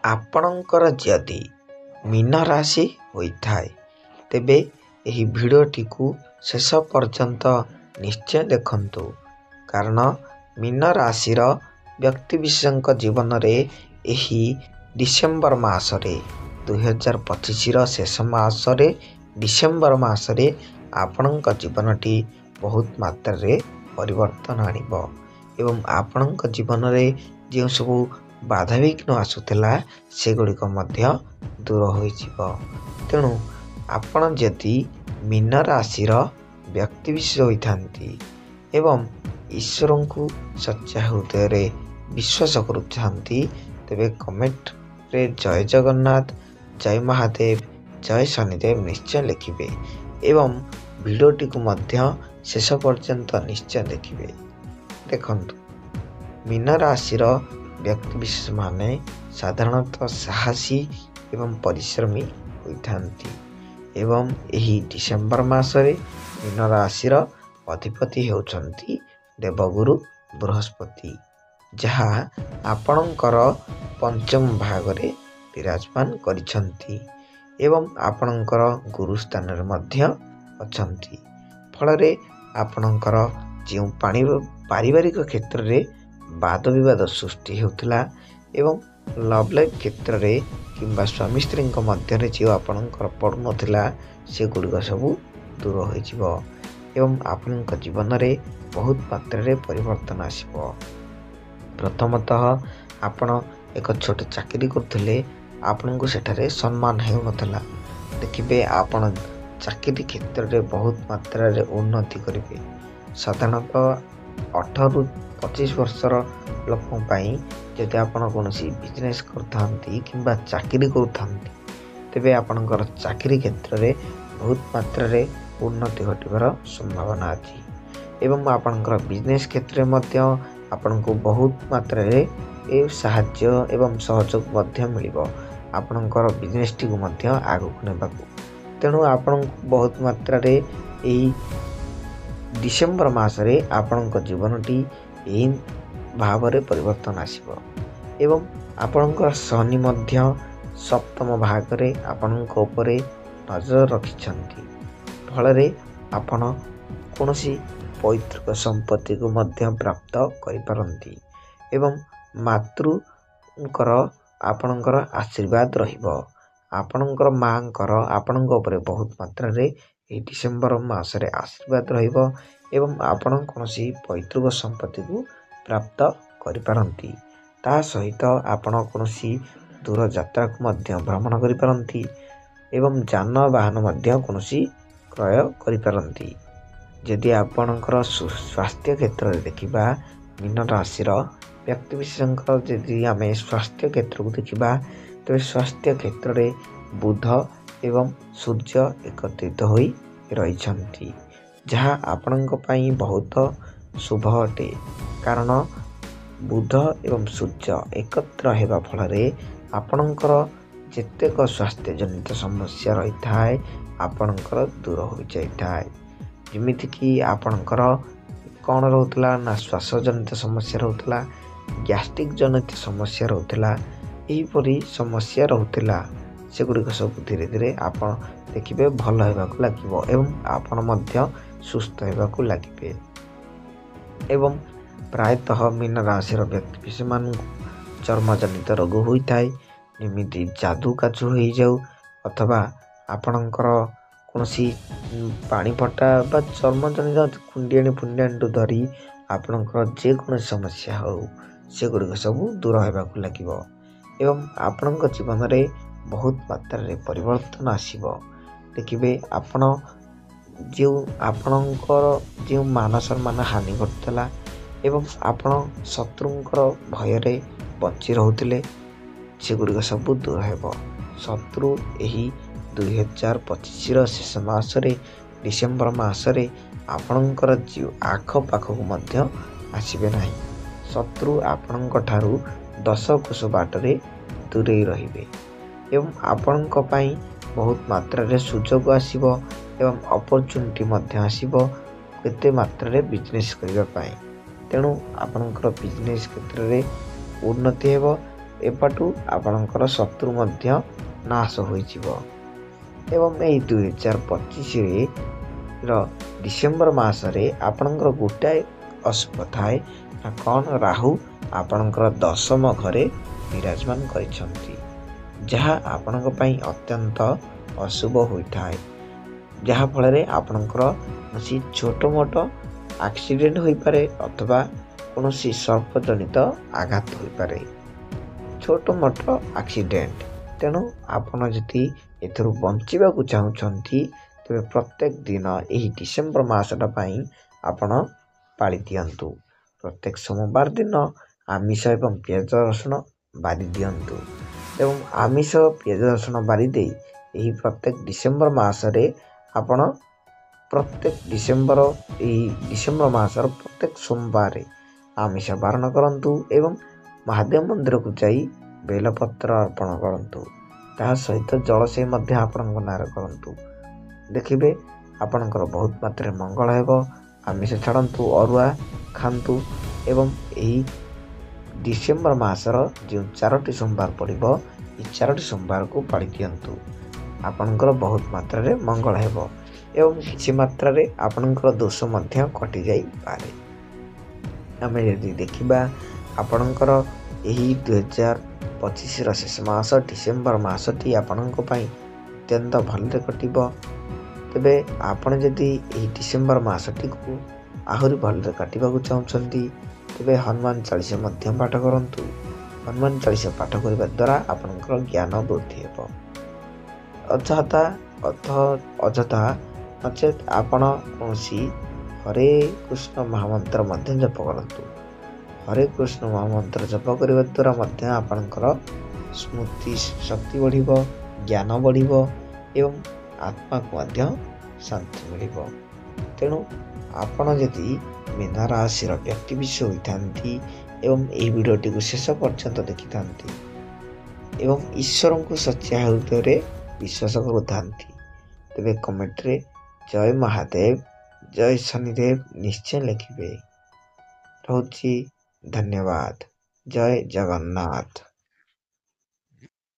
ଆପଣଙ୍କର ଯଦି ମୀନ ରାଶି ହୋଇଥାଏ ତେବେ ଏହି ଭିଡ଼ିଓଟିକୁ ଶେଷ ପର୍ଯ୍ୟନ୍ତ ନିଶ୍ଚୟ ଦେଖନ୍ତୁ, କାରଣ ମୀନ ରାଶିର ବ୍ୟକ୍ତିବିଶେଷଙ୍କ ଜୀବନରେ ଏହି ଡିସେମ୍ବର ମାସରେ 2025ର ଶେଷ ମାସରେ ଡିସେମ୍ବର ମାସରେ ଆପଣଙ୍କ ଜୀବନଟି ବହୁତ ମାତ୍ରାରେ ପରିବର୍ତ୍ତନ ଆଣିବ ଏବଂ ଆପଣଙ୍କ ଜୀବନରେ ଯେଉଁ ସବୁ ବାଧାବିଘ୍ନ ଆସୁଥିଲା ସେଗୁଡ଼ିକ ମଧ୍ୟ ଦୂର ହୋଇଯିବ। ତେଣୁ ଆପଣ ଯଦି ମୀନ ରାଶିର ବ୍ୟକ୍ତିବିଶେଷ ହୋଇଥାନ୍ତି ଏବଂ ଈଶ୍ୱରଙ୍କୁ ସଚ୍ଚା ହୃଦୟରେ ବିଶ୍ୱାସ କରୁଥାନ୍ତି ତେବେ କମେଣ୍ଟରେ ଜୟ ଜଗନ୍ନାଥ, ଜୟ ମହାଦେବ, ଜୟ ଶନିଦେବ ନିଶ୍ଚୟ ଲେଖିବେ ଏବଂ ଭିଡ଼ିଓଟିକୁ ମଧ୍ୟ ଶେଷ ପର୍ଯ୍ୟନ୍ତ ନିଶ୍ଚୟ ଦେଖିବେ। ଦେଖନ୍ତୁ, ମୀନ ରାଶିର ବ୍ୟକ୍ତିବିଶେଷ ମାନେ ସାଧାରଣତଃ ସାହସୀ ଏବଂ ପରିଶ୍ରମୀ ହୋଇଥାନ୍ତି ଏବଂ ଏହି ଡିସେମ୍ବର ମାସରେ ମୀନ ରାଶିର ଅଧିପତି ହେଉଛନ୍ତି ଦେବଗୁରୁ ବୃହସ୍ପତି, ଯାହା ଆପଣଙ୍କର ପଞ୍ଚମ ଭାଗରେ ବିରାଜମାନ କରିଛନ୍ତି ଏବଂ ଆପଣଙ୍କର ଗୁରୁ ସ୍ଥାନରେ ମଧ୍ୟ ଅଛନ୍ତି। ଫଳରେ ଆପଣଙ୍କର ଯେଉଁ ପାରିବାରିକ କ୍ଷେତ୍ରରେ ବାଦ ବିବାଦ ସୃଷ୍ଟି ହେଉଥିଲା ଏବଂ ଲଭ୍ ଲାଇଫ୍ କ୍ଷେତ୍ରରେ କିମ୍ବା ସ୍ୱାମୀ ସ୍ତ୍ରୀଙ୍କ ମଧ୍ୟରେ ଯେଉଁ ଆପଣଙ୍କର ପଡ଼ୁନଥିଲା ସେଗୁଡ଼ିକ ସବୁ ଦୂର ହୋଇଯିବ ଏବଂ ଆପଣଙ୍କ ଜୀବନରେ ବହୁତ ମାତ୍ରାରେ ପରିବର୍ତ୍ତନ ଆସିବ। ପ୍ରଥମତଃ ଆପଣ ଏକ ଛୋଟ ଚାକିରି କରୁଥିଲେ, ଆପଣଙ୍କୁ ସେଠାରେ ସମ୍ମାନ ହେଉନଥିଲା। ଦେଖିବେ ଆପଣ ଚାକିରି କ୍ଷେତ୍ରରେ ବହୁତ ମାତ୍ରାରେ ଉନ୍ନତି କରିବେ। ସାଧାରଣତଃ 18ରୁ 25 ବର୍ଷର ଲୋକଙ୍କ ପାଇଁ ଯଦି ଆପଣ କୌଣସି ବିଜନେସ୍ କରୁଥାନ୍ତି କିମ୍ବା ଚାକିରି କରୁଥାନ୍ତି ତେବେ ଆପଣଙ୍କର ଚାକିରି କ୍ଷେତ୍ରରେ ବହୁତ ମାତ୍ରାରେ ଉନ୍ନତି ଘଟିବାର ସମ୍ଭାବନା ଅଛି ଏବଂ ଆପଣଙ୍କର ବିଜନେସ୍ କ୍ଷେତ୍ରରେ ମଧ୍ୟ ଆପଣଙ୍କୁ ବହୁତ ମାତ୍ରାରେ ସାହାଯ୍ୟ ଏବଂ ସହଯୋଗ ମଧ୍ୟ ମିଳିବ ଆପଣଙ୍କର ବିଜନେସ୍ଟିକୁ ମଧ୍ୟ ଆଗକୁ ନେବାକୁ। ତେଣୁ ଆପଣଙ୍କୁ ବହୁତ ମାତ୍ରାରେ ଏହି ଡିସେମ୍ବର ମାସରେ ଆପଣଙ୍କ ଜୀବନଟି ଏହି ଭାବରେ ପରିବର୍ତ୍ତନ ଆସିବ ଏବଂ ଆପଣଙ୍କର ଶନି ମଧ୍ୟ ସପ୍ତମ ଭାଗରେ ଆପଣଙ୍କ ଉପରେ ନଜର ରଖିଛନ୍ତି। ଫଳରେ ଆପଣ କୌଣସି ପୈତୃକ ସମ୍ପତ୍ତିକୁ ମଧ୍ୟ ପ୍ରାପ୍ତ କରିପାରନ୍ତି ଏବଂ ମାତୃଙ୍କର ଆପଣଙ୍କର ଆଶୀର୍ବାଦ ରହିବ। ଆପଣଙ୍କର ମାଆଙ୍କର ଆପଣଙ୍କ ଉପରେ ବହୁତ ମାତ୍ରାରେ ଏହି ଡିସେମ୍ବର ମାସରେ ଆଶୀର୍ବାଦ ରହିବ ଏବଂ ଆପଣ କୌଣସି ପୈତୃକ ସମ୍ପତ୍ତିକୁ ପ୍ରାପ୍ତ କରିପାରନ୍ତି। ତା ସହିତ ଆପଣ କୌଣସି ଦୂର ଯାତ୍ରାକୁ ମଧ୍ୟ ଭ୍ରମଣ କରିପାରନ୍ତି ଏବଂ ଯାନବାହନ ମଧ୍ୟ କୌଣସି କ୍ରୟ କରିପାରନ୍ତି। ଯଦି ଆପଣଙ୍କର ସ୍ୱାସ୍ଥ୍ୟ କ୍ଷେତ୍ରରେ ଦେଖିବା, ମୀନ ରାଶିର ବ୍ୟକ୍ତିବିଶେଷଙ୍କର ଯଦି ଆମେ ସ୍ୱାସ୍ଥ୍ୟ କ୍ଷେତ୍ରକୁ ଦେଖିବା ତେବେ ସ୍ୱାସ୍ଥ୍ୟ କ୍ଷେତ୍ରରେ ବୁଧ ଏବଂ ସୂର୍ଯ୍ୟ ଏକତ୍ରିତ ହୋଇ ରହିଛନ୍ତି, ଯାହା ଆପଣଙ୍କ ପାଇଁ ବହୁତ ଶୁଭ ଅଟେ। କାରଣ ବୁଧ ଏବଂ ସୂର୍ଯ୍ୟ ଏକତ୍ର ହେବା ଫଳରେ ଆପଣଙ୍କର ଯେତେକ ସ୍ୱାସ୍ଥ୍ୟଜନିତ ସମସ୍ୟା ରହିଥାଏ ଆପଣଙ୍କର ଦୂର ହୋଇଯାଇଥାଏ। ଯେମିତିକି ଆପଣଙ୍କର କ'ଣ ରହୁଥିଲା ନା ଶ୍ୱାସଜନିତ ସମସ୍ୟା ରହୁଥିଲା, ଗ୍ୟାଷ୍ଟ୍ରିକ୍ ଜନିତ ସମସ୍ୟା ରହୁଥିଲା, ଏହିପରି ସମସ୍ୟା ରହୁଥିଲା ସେଗୁଡ଼ିକ ସବୁ ଧୀରେ ଧୀରେ ଆପଣ ଦେଖିବେ ଭଲ ହେବାକୁ ଲାଗିବ ଏବଂ ଆପଣ ମଧ୍ୟ ସୁସ୍ଥ ହେବାକୁ ଲାଗିବେ। ଏବଂ ପ୍ରାୟତଃ ମୀନ ରାଶିର ବ୍ୟକ୍ତିବିଶେଷମାନଙ୍କୁ ଚର୍ମଜନିତ ରୋଗ ହୋଇଥାଏ, ଯେମିତି ଯାଦୁ କାଛୁ ହୋଇଯାଉ ଅଥବା ଆପଣଙ୍କର କୌଣସି ପାଣିଫଟା ବା ଚର୍ମଜନିତ କୁଣ୍ଡିଆଣିଠୁ ଧରି ଆପଣଙ୍କର ଯେକୌଣସି ସମସ୍ୟା ହେଉ ସେଗୁଡ଼ିକ ସବୁ ଦୂର ହେବାକୁ ଲାଗିବ ଏବଂ ଆପଣଙ୍କ ଜୀବନରେ ବହୁତ ମାତ୍ରାରେ ପରିବର୍ତ୍ତନ ଆସିବ। ଦେଖିବେ ଆପଣ ଆପଣଙ୍କର ଯେଉଁ ମାନ ସମ୍ମାନ ହାନି ଘଟୁଥିଲା ଏବଂ ଆପଣ ଶତ୍ରୁଙ୍କର ଭୟରେ ବଞ୍ଚି ରହୁଥିଲେ ସେଗୁଡ଼ିକ ସବୁ ଦୂର ହେବ। ଶତ୍ରୁ ଏହି 2025ର ଶେଷ ମାସରେ ଡିସେମ୍ବର ମାସରେ ଆପଣଙ୍କର ଆଖପାଖକୁ ମଧ୍ୟ ଆସିବେ ନାହିଁ। ଶତ୍ରୁ ଆପଣଙ୍କ ଠାରୁ 10 କୋଶ ବାଟରେ ଦୂରେଇ ରହିବେ ଏବଂ ଆପଣଙ୍କ ପାଇଁ ବହୁତ ମାତ୍ରାରେ ସୁଯୋଗ ଆସିବ ଏବଂ ଅପରଚ୍ୟୁନିଟି ମଧ୍ୟ ଆସିବ କେତେ ମାତ୍ରାରେ ବିଜନେସ୍ କରିବା ପାଇଁ। ତେଣୁ ଆପଣଙ୍କର ବିଜନେସ୍ କ୍ଷେତ୍ରରେ ଉନ୍ନତି ହେବ एपटू आपणकर शत्रु मध्य नाश होइजिवो। एवं एई 2025 डिसेम्बर मासरे आपणकर गोटाए अशुभ थाए ना कौन राहु आपणकर दशम घरे विराजमान करिसंती, जहा आपणक पई अत्यंत अशुभ होइथाए, जहा फଳରେ आपणकर कौनसी छोट मोट एक्सीडेंट होई पारे अथवा कौनसी सर्पजनित आघात होई पारे, छोट मोट एक्सीडेंट। तेणु आपण जदि एथरु बंचिबाकू चाहुछंती तेबे प्रत्येक दिन एही डिसेम्बर मासटा पई आपण पाଳି दियंतु। प्रत्येक सोमवार दिन आमिष एवं पियाज रसुण बारी दियंतु एवं आमिष पियाज रसुण बारी दे एही प्रत्येक डिसेम्बर मासरे आपण प्रत्येक डिसेम्बर मासर प्रत्येक सोमवार आमिष बारण करंतु एवं महादेव मंदिर को जाई बेलपत्र अर्पण करंतु। ता सहित जलसे मध्य आपणक नार करंतु। देखिबे आपणकर बहुत मात्रा मंगल हेबो। आमिष छाड़ंतु, अरुआ खांतु एवं एही डिसेम्बर मासर जो 4टी सोमवार पड़िबो ए 4टी सोमवार को पाଳି दियंतु। आपणकर बहुत मात्रा रे मंगल हेबो एवं किछि मात्रा रे आपणकर दोष मध्य कटि जाई पारे। आमे यदि देखिबा आपणकर एही 2025 र शेष मास डिसेम्बर मासटी आपणक पई अत्यंत भलरे कटिबो। तेबे आपण जदि एही डिसेम्बर मासटी को आहुरी भलरे काटिबाकू चाहुछंती तेबे हनुमान चालीसा मध्य पाठ करंतु। हनुमान चालीसा पाठ करबा द्वारा आपणकर ज्ञान वृद्धि हेबो। अजथा नचेत आपण कौनसी हरे कृष्ण महामंत्र मध्य जप करंतु। हरे कृष्ण महामंत्र जप करबा द्वारा मध्य आपणकर स्मृति शक्ति बढ़िबो, ज्ञान बढ़िबो एवं आत्मा को मध्य शांति मिलिबो। तेणु आपण जदि मीना राशि व्यक्ति विषय होइथांती एवं एही वीडियोटी को शेष पर्यंत देखिथांती एवं ईश्वर को सच्चा हृदय विश्वास करुथांती तेबे कमेंट रे जय महादेव, जय शनिदेव निश्चय लिखिबे। रहुछि धन्यवाद। जय जगन्नाथ।